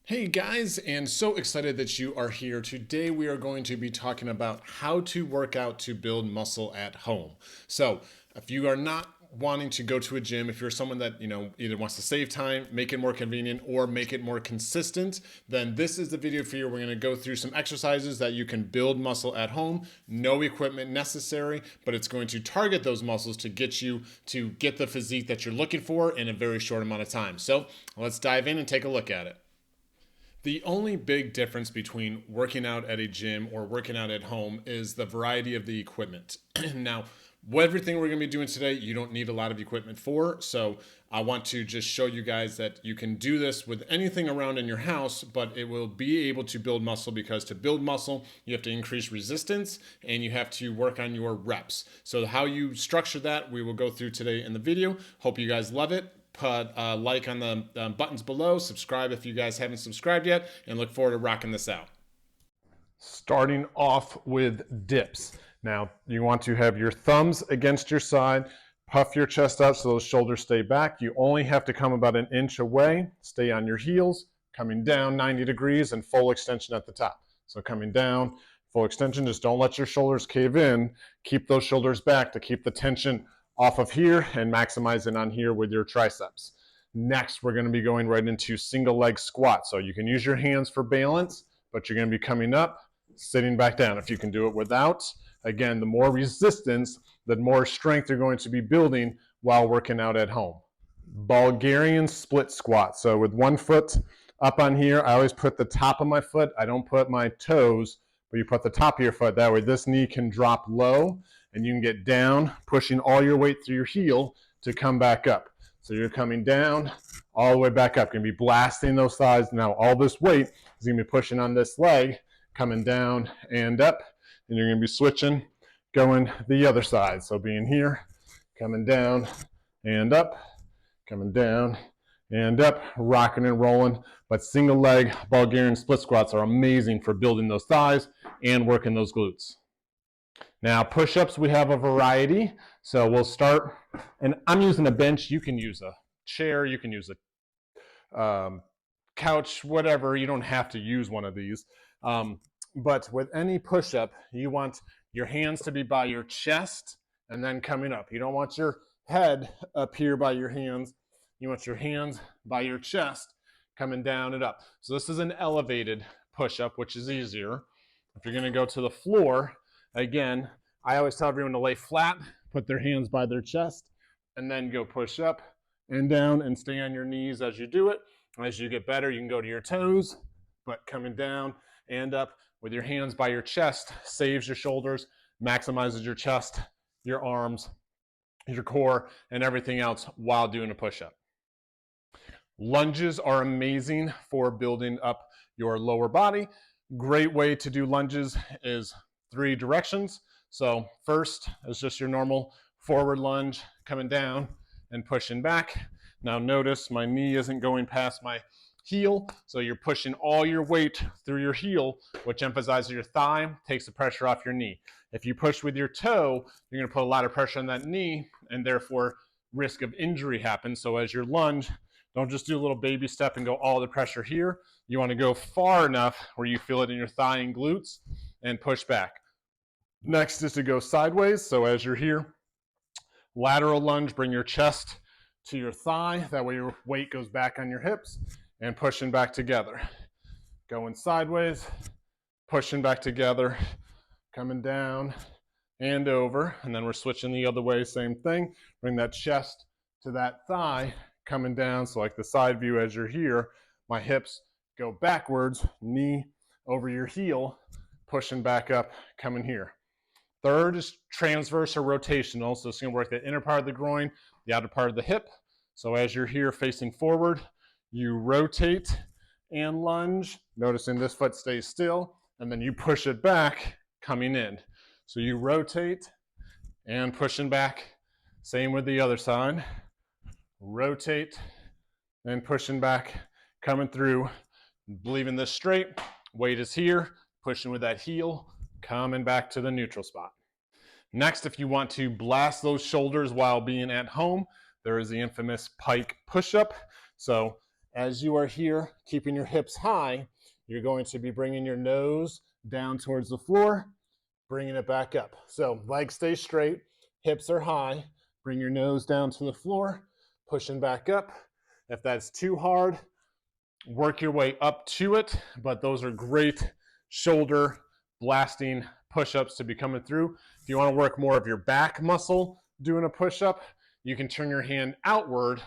Hey guys, and so excited that you are here. Today we are going to be talking about how to work out to build muscle at home. So, if you are not wanting to go to a gym, if you're someone that, either wants to save time, make it more convenient, or make it more consistent, then this is the video for you. We're going to go through some exercises that you can build muscle at home. No equipment necessary, but it's going to target those muscles to get you to get the physique that you're looking for in a very short amount of time. So, let's dive in and take a look at it. The only big difference between working out at a gym or working out at home is the variety of the equipment. Now, everything we're going to be doing today, you don't need a lot of equipment for. So I want to just show you guys that you can do this with anything around in your house, but it will be able to build muscle, because to build muscle, you have to increase resistance and you have to work on your reps. So how you structure that, we will go through today in the video. Hope you guys love it. Put a like on the buttons below, subscribe if you guys haven't subscribed yet, and look forward to rocking this out. Starting off with dips. Now, you want to have your thumbs against your side, puff your chest out so those shoulders stay back. You only have to come about an inch away, stay on your heels, coming down 90 degrees and full extension at the top. So coming down, full extension, just don't let your shoulders cave in. Keep those shoulders back to keep the tension off of here and maximizing on here with your triceps. Next, we're going to be going right into single leg squat. So you can use your hands for balance, but you're going to be coming up, sitting back down. If you can do it without, again, the more resistance, the more strength you're going to be building while working out at home. Bulgarian split squat. So with one foot up on here, I always put the top of my foot. I don't put my toes, but you put the top of your foot. That way this knee can drop low and you can get down, pushing all your weight through your heel to come back up. So you're coming down, all the way back up. You're going to be blasting those thighs. Now all this weight is going to be pushing on this leg, coming down and up, and you're going to be switching, going the other side. So being here, coming down and up, coming down and up, rocking and rolling. But single leg Bulgarian split squats are amazing for building those thighs and working those glutes. Now, push-ups, we have a variety. So we'll start, and I'm using a bench. You can use a chair, you can use a couch, whatever. You don't have to use one of these. But with any push-up, you want your hands to be by your chest and then coming up. You don't want your head up here by your hands. You want your hands by your chest, coming down and up. So this is an elevated push-up, which is easier. If you're going to go to the floor, again, I always tell everyone to lay flat, put their hands by their chest, and then go push up and down and stay on your knees as you do it. As you get better, you can go to your toes, but coming down and up with your hands by your chest saves your shoulders, maximizes your chest, your arms, your core, and everything else while doing a push-up. Lunges are amazing for building up your lower body. Great way to do lunges is 3 directions. So first is just your normal forward lunge, coming down and pushing back. Now notice my knee isn't going past my heel, so you're pushing all your weight through your heel, which emphasizes your thigh, takes the pressure off your knee. If you push with your toe, you're going to put a lot of pressure on that knee, and therefore risk of injury happens. So as your lunge, don't just do a little baby step and go all the pressure here. You want to go far enough where you feel it in your thigh and glutes and push back. Next is to go sideways. So as you're here, lateral lunge, bring your chest to your thigh. That way your weight goes back on your hips and pushing back together. Going sideways, pushing back together, coming down and over. And then we're switching the other way, same thing. Bring that chest to that thigh, coming down. So like the side view as you're here, my hips go backwards, knee over your heel, pushing back up, coming here. Third is transverse or rotational. So it's going to work the inner part of the groin, the outer part of the hip. So as you're here facing forward, you rotate and lunge. Noticing this foot stays still, and then you push it back, coming in. So you rotate and pushing back. Same with the other side. Rotate and pushing back, coming through, leaving this straight. Weight is here, pushing with that heel, coming back to the neutral spot. Next, if you want to blast those shoulders while being at home, there is the infamous pike push-up. So As you are here, keeping your hips high, you're going to be bringing your nose down towards the floor, bringing it back up. So legs stay straight, hips are high, bring your nose down to the floor, pushing back up. If that's too hard, work your way up to it, but those are great shoulder blasting push-ups to be coming through. If you want to work more of your back muscle doing a push-up, you can turn your hand outward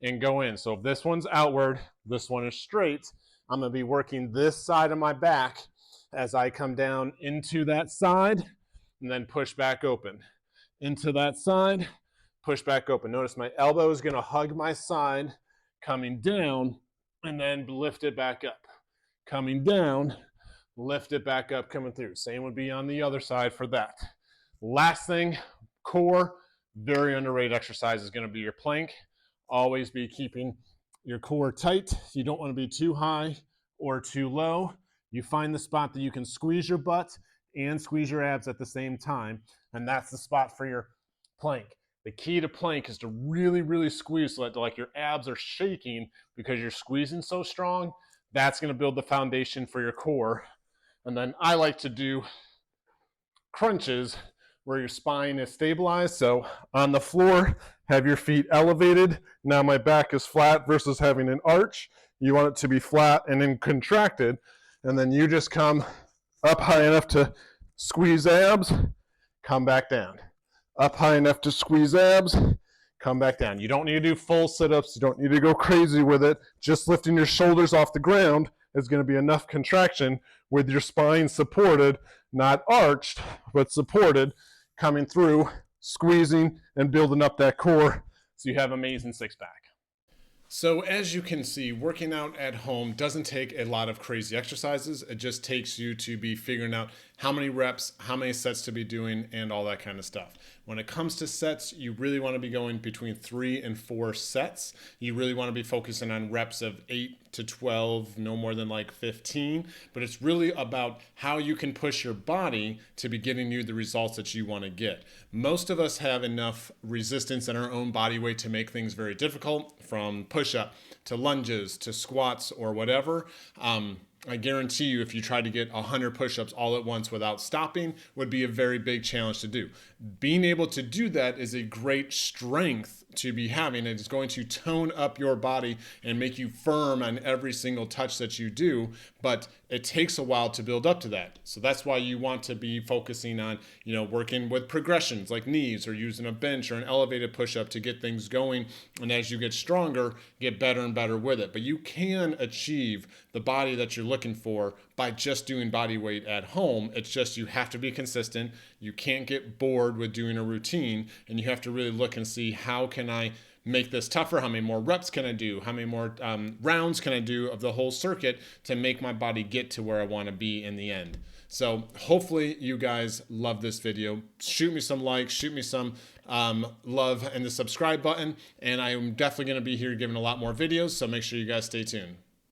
and go in. So if this one's outward, this one is straight, I'm going to be working this side of my back as I come down into that side and then push back open. Into that side, push back open. Notice my elbow is going to hug my side, coming down, and then lift it back up. Coming down, lift it back up, coming through. Same would be on the other side for that. Last thing, core, very underrated exercise is going to be your plank. Always be keeping your core tight. You don't want to be too high or too low. You find the spot that you can squeeze your butt and squeeze your abs at the same time, and that's the spot for your plank. The key to plank is to really, really squeeze so that like your abs are shaking because you're squeezing so strong. That's going to build the foundation for your core. And then I like to do crunches where your spine is stabilized. So on the floor, have your feet elevated. Now my back is flat versus having an arch. You want it to be flat and then contracted. And then you just come up high enough to squeeze abs, come back down. Up high enough to squeeze abs, come back down. You don't need to do full sit-ups. You don't need to go crazy with it. Just lifting your shoulders off the ground is going to be enough contraction with your spine supported, not arched, but supported, coming through, squeezing, and building up that core so you have amazing six-pack. So as you can see, working out at home doesn't take a lot of crazy exercises. It just takes you to be figuring out how many reps, how many sets to be doing, and all that kind of stuff. When it comes to sets, you really want to be going between 3 and 4 sets. You really want to be focusing on reps of 8 to 12, no more than like 15. But it's really about how you can push your body to be getting you the results that you want to get. Most of us have enough resistance in our own body weight to make things very difficult, from push-up to lunges to squats or whatever. I guarantee you if you tried to get 100 push-ups all at once without stopping would be a very big challenge to do. Being able to do that is a great strength to be having. It is going to tone up your body and make you firm on every single touch that you do, but it takes a while to build up to that. So that's why you want to be focusing on, working with progressions like knees or using a bench or an elevated push-up to get things going. And as you get stronger, get better and better with it. But you can achieve the body that you're looking for by just doing body weight at home. It's just you have to be consistent. You can't get bored with doing a routine, and you have to really look and see, how can I make this tougher? How many more reps can I do? How many more rounds can I do of the whole circuit to make my body get to where I want to be in the end? So hopefully you guys love this video. Shoot me some likes, shoot me some love and the subscribe button. And I am definitely going to be here giving a lot more videos. So make sure you guys stay tuned.